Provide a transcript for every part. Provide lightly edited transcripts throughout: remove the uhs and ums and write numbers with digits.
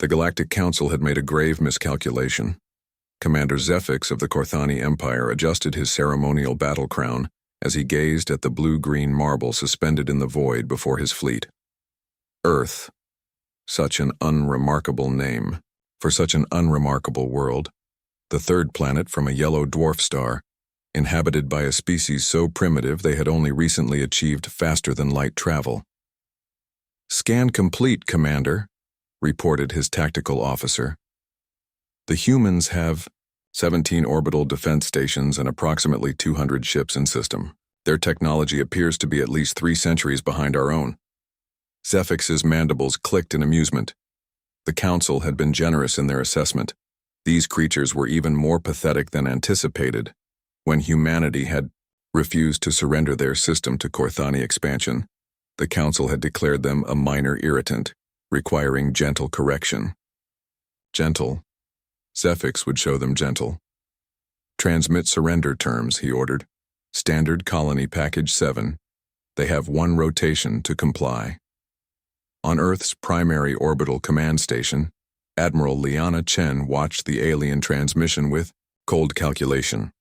The Galactic Council had made a grave miscalculation. Commander Zephyx of the Korthani Empire adjusted his ceremonial battle crown as he gazed at the blue-green marble suspended in the void before his fleet. Earth. Such an unremarkable name for such an unremarkable world. The third planet from a yellow dwarf star, inhabited by a species so primitive they had only recently achieved faster-than-light travel. "Scan complete, Commander," reported his tactical officer. "The humans have 17 orbital defense stations and approximately 200 ships in system. Their technology appears to be at least 3 centuries behind our own." Zephyx's mandibles clicked in amusement. The Council had been generous in their assessment. These creatures were even more pathetic than anticipated. When humanity had refused to surrender their system to Korthani expansion, the Council had declared them a minor irritant, requiring gentle correction. Gentle. Zephyx would show them gentle. "Transmit surrender terms," he ordered. "Standard Colony Package 7. They have 1 rotation to comply." On Earth's primary orbital command station, Admiral Liana Chen watched the alien transmission with cold calculation.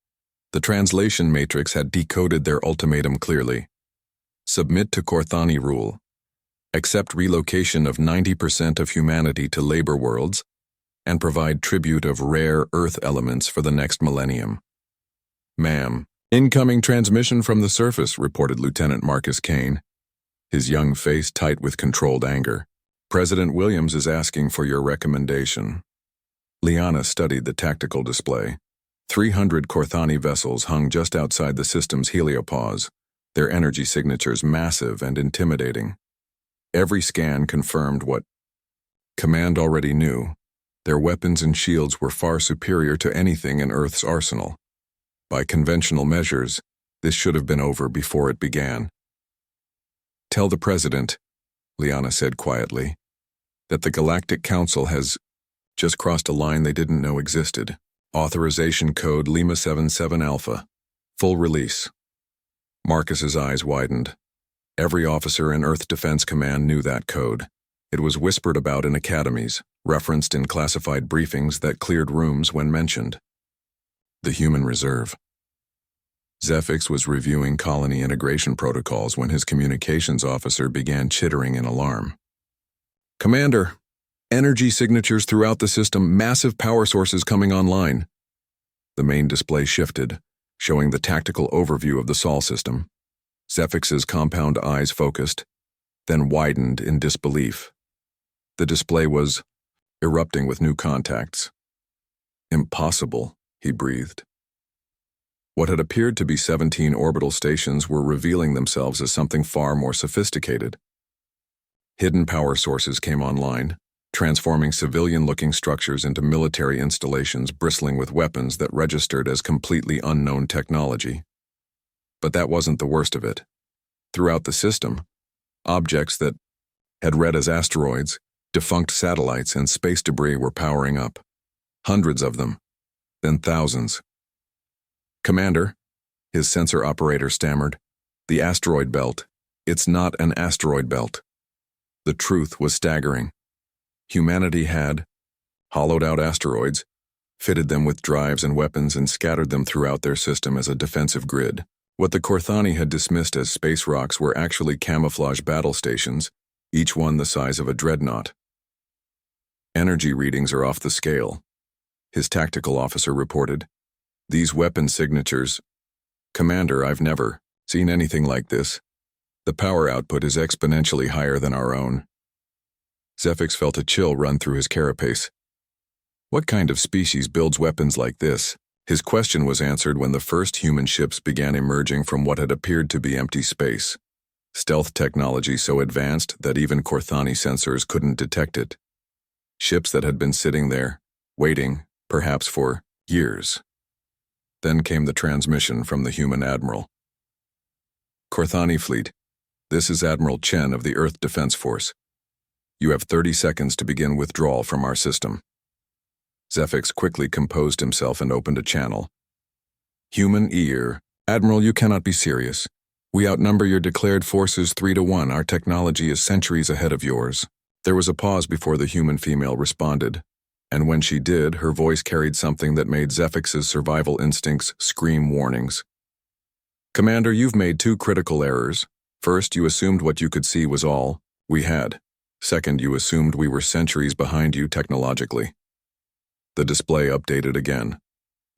The translation matrix had decoded their ultimatum clearly. Submit to Korthani rule. Accept relocation of 90% of humanity to labor worlds, and provide tribute of rare Earth elements for the next millennium. "Ma'am, incoming transmission from the surface," reported Lieutenant Marcus Kane, his young face tight with controlled anger. "President Williams is asking for your recommendation." Liana studied the tactical display. 300 Korthani vessels hung just outside the system's heliopause, their energy signatures massive and intimidating. Every scan confirmed what Command already knew. Their weapons and shields were far superior to anything in Earth's arsenal. By conventional measures, this should have been over before it began. "Tell the President," Liana said quietly, "that the Galactic Council has just crossed a line they didn't know existed. Authorization code Lima 77 Alpha. Full release." Marcus's eyes widened. Every officer in Earth Defense Command knew that code. It was whispered about in academies, referenced in classified briefings that cleared rooms when mentioned. The human reserve. Zephyx was reviewing colony integration protocols when his communications officer began chittering in alarm. "Commander, energy signatures throughout the system, massive power sources coming online." The main display shifted, showing the tactical overview of the Sol system. Zephyx's compound eyes focused, then widened in disbelief. The display was erupting with new contacts. "Impossible," he breathed. What had appeared to be 17 orbital stations were revealing themselves as something far more sophisticated. Hidden power sources came online, transforming civilian-looking structures into military installations bristling with weapons that registered as completely unknown technology. But that wasn't the worst of it. Throughout the system, objects that had read as asteroids, defunct satellites, and space debris were powering up. Hundreds of them, then thousands. "Commander," his sensor operator stammered, "the asteroid belt. It's not an asteroid belt." The truth was staggering. Humanity had hollowed out asteroids, fitted them with drives and weapons, and scattered them throughout their system as a defensive grid. What the Korthani had dismissed as space rocks were actually camouflage battle stations, each one the size of a dreadnought. "Energy readings are off the scale," his tactical officer reported. "These weapon signatures... Commander, I've never seen anything like this. The power output is exponentially higher than our own." Zephyx felt a chill run through his carapace. What kind of species builds weapons like this? His question was answered when the first human ships began emerging from what had appeared to be empty space. Stealth technology so advanced that even Korthani sensors couldn't detect it. Ships that had been sitting there, waiting, perhaps for years. Then came the transmission from the human admiral. "Korthani fleet, this is Admiral Chen of the Earth Defense Force. You have 30 seconds to begin withdrawal from our system." Zephyx quickly composed himself and opened a channel. "Human ear. Admiral, you cannot be serious. We outnumber your declared forces 3-1. Our technology is centuries ahead of yours." There was a pause before the human female responded, and when she did, her voice carried something that made Zefix's survival instincts scream warnings. "Commander, you've made two critical errors. First, you assumed what you could see was all we had. Second, you assumed we were centuries behind you technologically." The display updated again.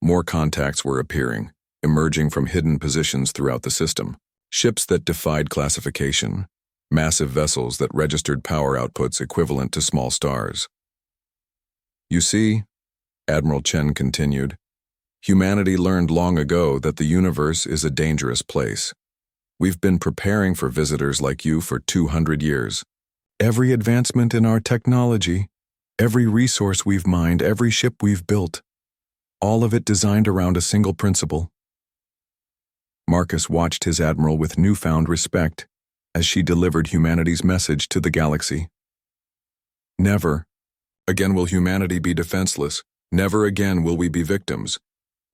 More contacts were appearing, emerging from hidden positions throughout the system. Ships that defied classification. Massive vessels that registered power outputs equivalent to small stars. "You see," Admiral Chen continued, "humanity learned long ago that the universe is a dangerous place. We've been preparing for visitors like you for 200 years. Every advancement in our technology, every resource we've mined, every ship we've built, all of it designed around a single principle." Marcus watched his admiral with newfound respect as she delivered humanity's message to the galaxy. "Never again will humanity be defenseless. Never again will we be victims.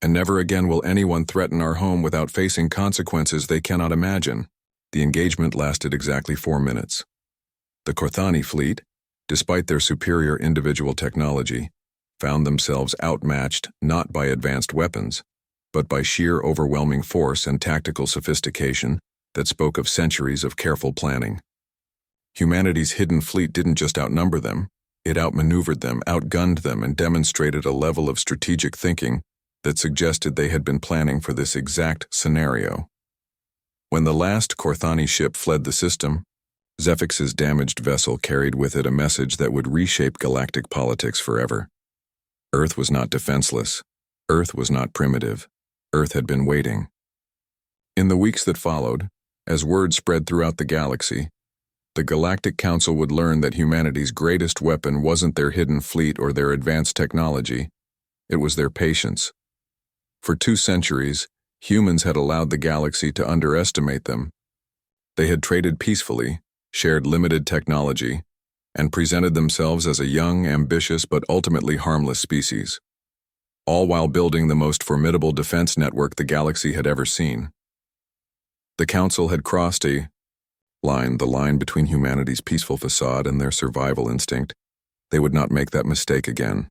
And never again will anyone threaten our home without facing consequences they cannot imagine." The engagement lasted exactly 4 minutes. The Corthani fleet, despite their superior individual technology, found themselves outmatched not by advanced weapons, but by sheer overwhelming force and tactical sophistication that spoke of centuries of careful planning. Humanity's hidden fleet didn't just outnumber them, it outmaneuvered them, outgunned them, and demonstrated a level of strategic thinking that suggested they had been planning for this exact scenario. When the last Corthani ship fled the system, Zefix's damaged vessel carried with it a message that would reshape galactic politics forever. Earth was not defenseless. Earth was not primitive. Earth had been waiting. In the weeks that followed, as word spread throughout the galaxy, the Galactic Council would learn that humanity's greatest weapon wasn't their hidden fleet or their advanced technology. It was their patience. For 2 centuries, humans had allowed the galaxy to underestimate them. They had traded peacefully, shared limited technology, and presented themselves as a young, ambitious, but ultimately harmless species, all while building the most formidable defense network the galaxy had ever seen. The Council had crossed the line between humanity's peaceful facade and their survival instinct. They would not make that mistake again.